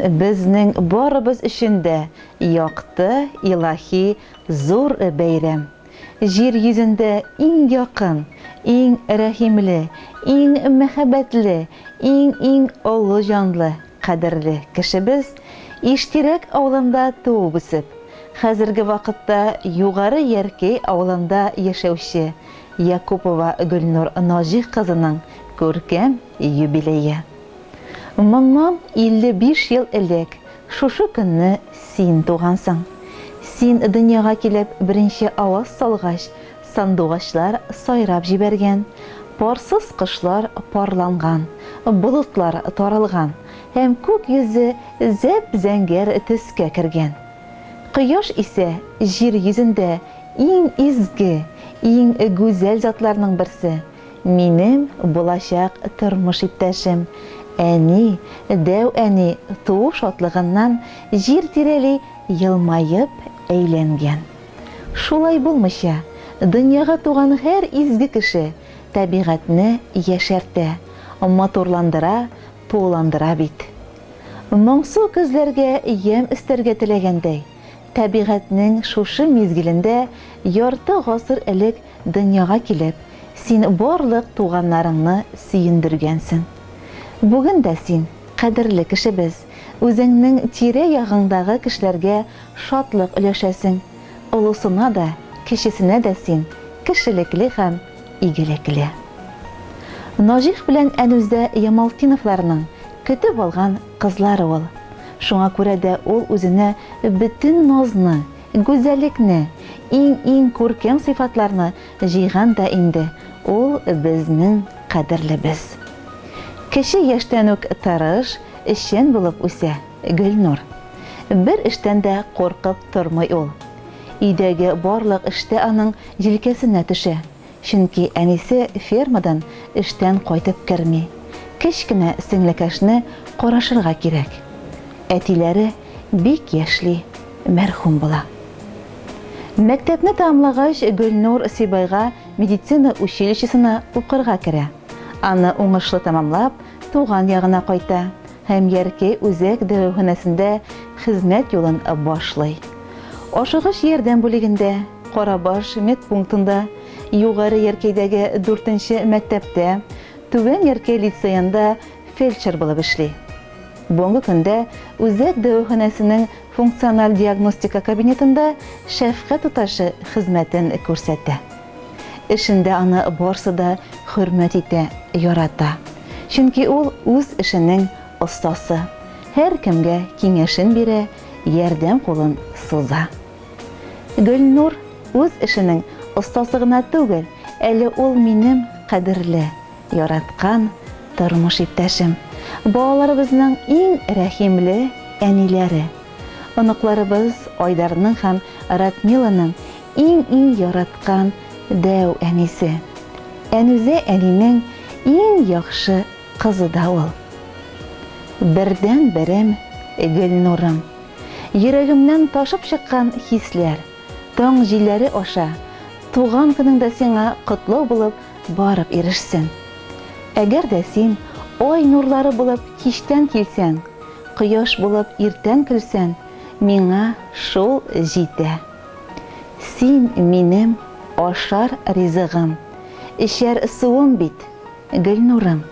безнең барыбыз өчен дә якты, илаһи зур бәйрәм. Җир йөзендә иң якын, иң рәхимле, иң мәхәббәтле, иң олы җанлы, кадерле кешебез Иштирәк авылында туып үсеп, хәзерге вакытта Югары Яркәй авылында яшәүче Якупова Гөлнур Нажих кызының күркәм юбилее. Моннан 55 ел элек шушы көнне син тугансың. Син дөньяга килеп беренче аваз салгач, сандугачлар сайрап җибәргән, парсыз кышлар парланган, болытлар таралган һәм күк йөзе зәп-зәңгәр төскә кергән. Кояш исә җир йөзендә иң изге, иң гүзәл затларның берсе. Минем булачак тормыш иптәшем, әни, дәү әни туу шатлыгыннан җир тирәли елмаеп әйләнгән. Шулай булмыйча, дөньяга туган һәр изге кеше табигатьне яшәртә, матурландыра, туландыра бит. Моңсу күзләргә ям өстәргә теләгәндәй, табигатьнең шушы мизгилендә ярты гасыр элек дөньяга килеп, син барлык туганнарыңны сөендергәнсең. Бүген дә син, кадерле кешебез, үзеңнең тирә-ягыңдагы кешеләргә шатлык өләшәсең. Олысына да, кешесенә дә син кешелекле һәм игелекле. Нажих белән Әнүзә Ямалтиновларның көтеп алган кызлары ул. Шуңа күрә дә ул үзенә бөтен назны, гүзәллекне, иң күркәм сыйфатларны җыйган да инде. Ул безнең кадерлебез. Кеше яшьтән үк тырыш, эшчән булып үсә Гөлнур. Бер эштән дә куркып тормый ул. Өйдәге барлык эштә аның җилкәсенә төшә. Чөнки әнисе фермадан эштән кайтып керми. Кечкенә сеңлекәшне карашырга кирәк. Әтиләре бик яшьли, мәрхүм була. Мәктәпне тәмамлагач, Гөлнур Сибайга медицина училищесына укырга керә. Аны уңышлы тәмамлап, туган ягына кайта һәм Яркәй үзәк дәваханәсендә хезмәт юлын башлый. Ашыгыч ярдәм бүлегендә, Карабаш медпунктында, Югары Яркәйдәге 4нче мәктәптә, Түбән Яркәй лицейында фельдшер булып эшли. Бүгенге көндә үзәк дәваханәсенең функциональ диагностика кабинетында шәфкать туташы хезмәтен күрсәтә. Эшендә аны барсы да хөрмәт итә, ярата. Чөнки ул үз эшенең остасы. Һәр кемгә киңәшен бирә, ярдәм кулын суза. Гөлнур үз эшенең остасы гына түгел, әле ул минем кадерле, яраткан тормыш иптәшем. Балаларыбызның иң рәхимле әниләре. Оныкларыбыз Айдарның һәм Ратмиланың иң яраткан дәү әнисе. Әнүзә әнинең иң яхшы кызы да ул. Бердән берем Гөлнурым. Йөрәгемнән ташып чыккан хисләр, таң җилләре аша, туган көнеңдә сиңа котлау булып барып ирешсен. Әгәр дә син ай нурлары булып кичтән килсәң, кояш булып иртән көлсәң, миңа шул җитә. Син минем ашар ризыгым, эчәр суым бит, Гөлнурым.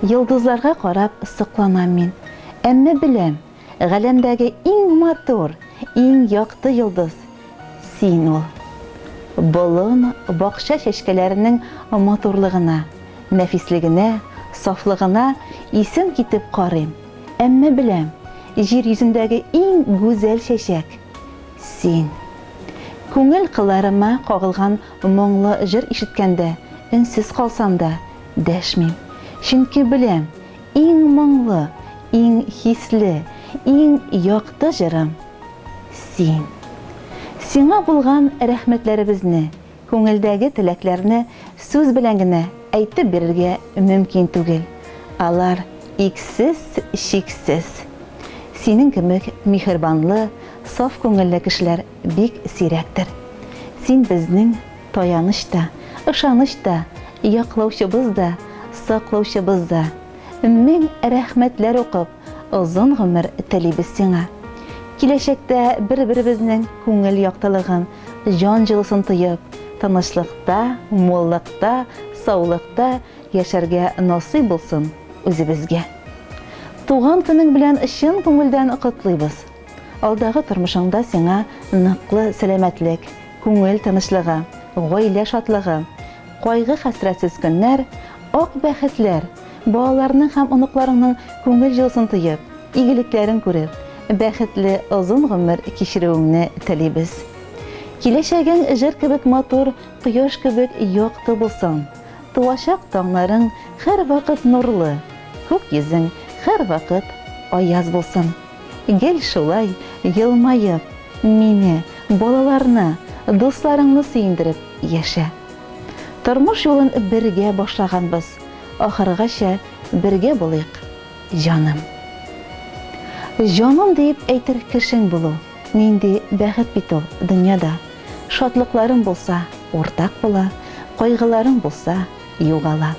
Йылдызларга карап сокланам мин, әмма беләм, галәмдәге иң матур, иң якты йылдыз син ул. Болын бакча чәчкәләренең матурлыгына, нәфислегенә, сафлыгына исем китеп карыйм. Әмма беләм, җир йөзендәге иң гүзәл чәчәк син. Күңел кыларыма кагылган моңлы җыр ишеткәндә, өнсез калсам да дәшмим. Чөнки беләм, иң моңлы, иң хисле, иң якты җырым син. Сиңа булган рәхмәтләребезне, күңелдәге теләкләрне сүз белән генә әйтеп бирергә мөмкин түгел. Алар иксез, чиксез. Синең кебек михербанлы, саф күңелле кешеләр бик сирәктер. Син безнең таяныч та, ышаныч та, яклаучыбыз да, саклаучыбыз да. Мең рәхмәтләр укып, озын гомер телибез сиңа. Киләчәктә бер-беребезнең күңел яктылыгын, җан җылысын тоеп, тынычлыкта, муллыкта, саулыкта яшәргә насыйп булсын үзебезгә. Туган көнең белән чын күңелдән котлыйбыз. Алдагы тормышыңда сиңа ныклы сәламәтлек, күңел тынычлыгы, гаилә шатлыгы, кайгы-хәсрәтсез көннәр, ак бәхетләр, балаларның һәм оныкларыңның күңел җылысын тоеп, игелекләрен күреп, бәхетле озын гомер кичерүеңне телибез. Киләчәгең җыр кебек матур, кояш кебек якты булсын. Туачак таңнарың һәр вакыт нурлы, күк йөзең һәр вакыт аяз булсын. Гел шулай елмаеп, мине, балаларны, дусларыңны сөендереп яшә. Тормыш юлын бергә башлаганбыз, ахыргача бергә булыйк, җаным. Җаным дип әйтер кешең булу, нинди бәхет бит ул дөньяда. Шатлыкларың булса, уртак була, кайгыларың булса, югала.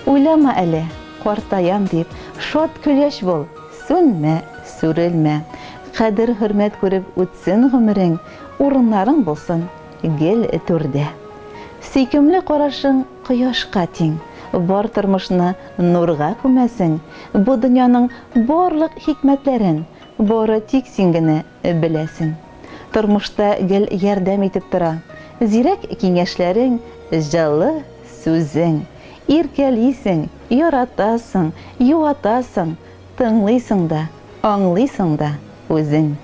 Уйлама әле, картаям дип, шат көләч бул, сүнмә, сүрелмә. Кадер-хөрмәт күреп үтсен гомерең, урыннарың булсын гел түрдә. Сөйкемле карашың кояшка тиң, бар тормышны нурга күмәсең. Бу дөньяның барлык хикмәтләрен бары тик син генә беләсең. Тормышта гел ярдәм итеп тора. Зирәк киңәшләрең, җылы сүзең. Иркәлисең, яратасың, юатасың, тыңлыйсың да, аңлыйсың да үзең.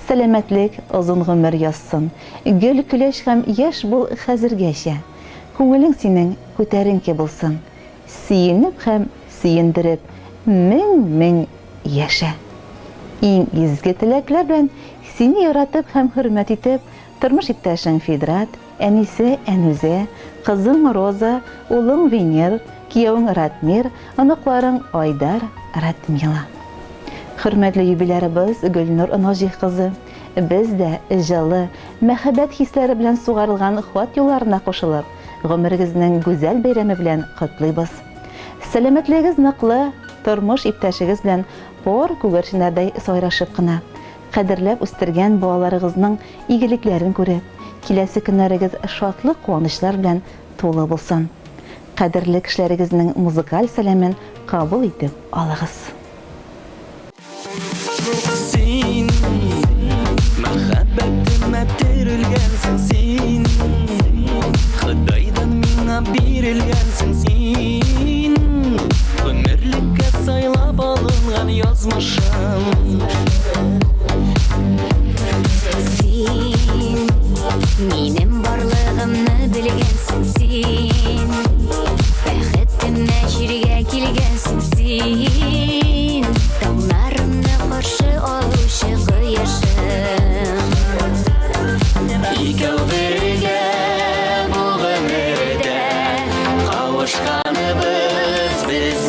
Сәламәтлек озын гомер язсын. Гөл көләч һәм яшь бул хәзергәчә. Күңелең синең күтәренке булсын. Сөенеп һәм сөендереп, мең яшә. Иң изге теләкләр белән сине яратып һәм хөрмәт итеп, тормыш иптәшең Фидрат, әнисе Әнүзә, кызың Роза, улың Венер, кияүең Ратмир, оныкларың Айдар, Ратмила. Хөрмәтле юбилярыбыз Гөлнур Нажих кызы, без дә җылы, мәхәббәт хисләре белән сугарылган хат юлларына кушылып, гомерегезнең гүзәл бәйрәме белән котлыйбыз. Сәламәтлегегез ныклы, тормыш иптәшегез белән пар күгәрченнәрдәй сайрашып кына, кадерләп үстергән балаларыгызның игелекләрен күреп, киләсе көннәрегез шатлык куанычлар белән тулы булсын. Кадерле кешеләрегезнең музыкаль сәламен кабул итеп алыгыз. Син мәхәббәтемә терелгәнсең син, Худайдан миңа бирелгәнсең син, гомерлеккә сайлап алынган язмышым. Син минем барлыгымны белгәнсең син, бәхетемне җиргә килгәнсең син, таңнарымны каршы алучы кояшым. Икәү бергә бу гомердә кавышканыбыз без